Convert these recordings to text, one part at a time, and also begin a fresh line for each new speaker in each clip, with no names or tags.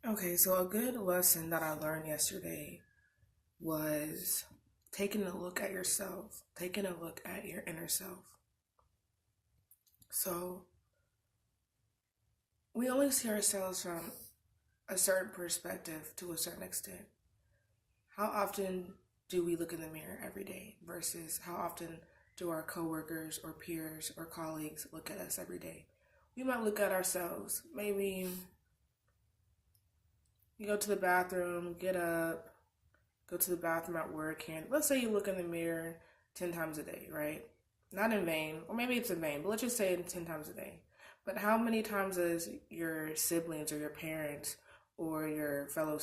Okay, so a good lesson that I learned yesterday was taking a look at yourself, taking a look at your inner self. So we only see ourselves from a certain perspective to a certain extent. How often do we look in the mirror every day versus how often do our coworkers or peers or colleagues look at us every day? We might look at ourselves, maybe you go to the bathroom, get up, go to the bathroom at work, and let's say you look in the mirror 10 times a day, right? Not in vain, or maybe it's in vain, but let's just say it 10 times a day. But how many times does your siblings or your parents or your fellow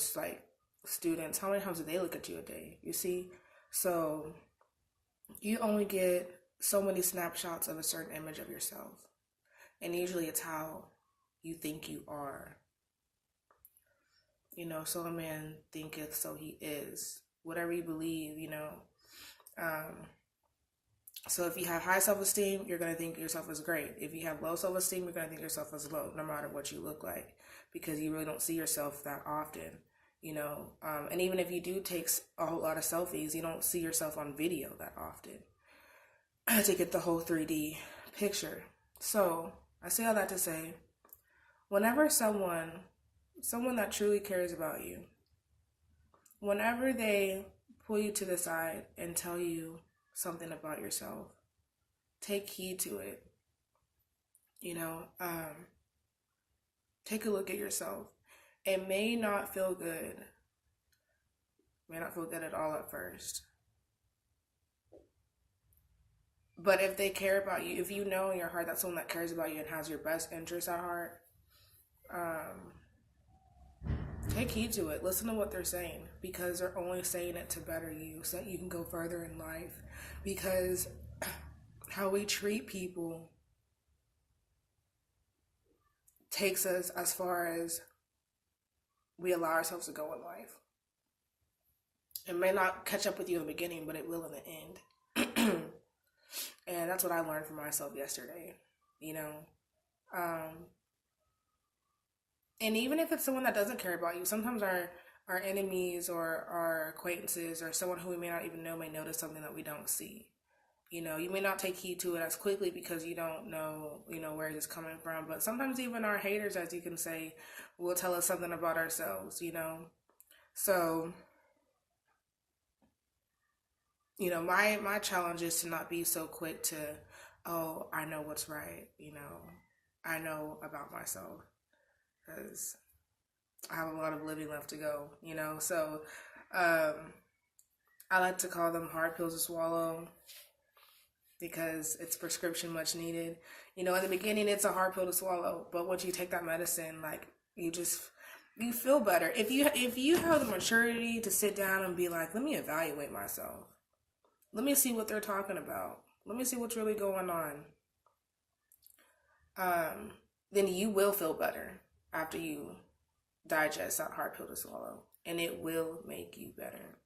students, how many times do they look at you a day? You see? So you only get so many snapshots of a certain image of yourself. And usually it's how you think you are. So a man thinketh, so he is. Whatever you believe, Um, so if you have high self-esteem, you're going to think yourself as great. If you have low self-esteem, you're going to think yourself as low, no matter what you look like, because you really don't see yourself that often, and even if you do take a whole lot of selfies, you don't see yourself on video that often to get the whole 3D picture. So I say all that to say, whenever someone that truly cares about you, whenever they pull you to the side and tell you something about yourself, take heed to it. Take a look at yourself. It may not feel good, at all at first. But if they care about you, if you know in your heart that someone that cares about you and has your best interest at heart, take heed to it. Listen to what they're saying, because they're only saying it to better you so that you can go further in life. Because how we treat people takes us as far as we allow ourselves to go in life. It may not catch up with you in the beginning, but it will in the end. And that's what I learned from myself yesterday, And even if it's someone that doesn't care about you, sometimes our enemies or our acquaintances or someone who we may not even know may notice something that we don't see. You may not take heed to it as quickly because you don't know, where it's coming from. But sometimes even our haters, as you can say, will tell us something about ourselves, So, my challenge is to not be so quick to, oh, I know what's right, I know about myself, because I have a lot of living left to go, So, I like to call them hard pills to swallow, because it's prescription much needed. In the beginning, it's a hard pill to swallow, but once you take that medicine, you feel better. If you have the maturity to sit down and be like, let me evaluate myself. Let me see what they're talking about. Let me see what's really going on. Then you will feel better after you digest that hard pill to swallow, and it will make you better.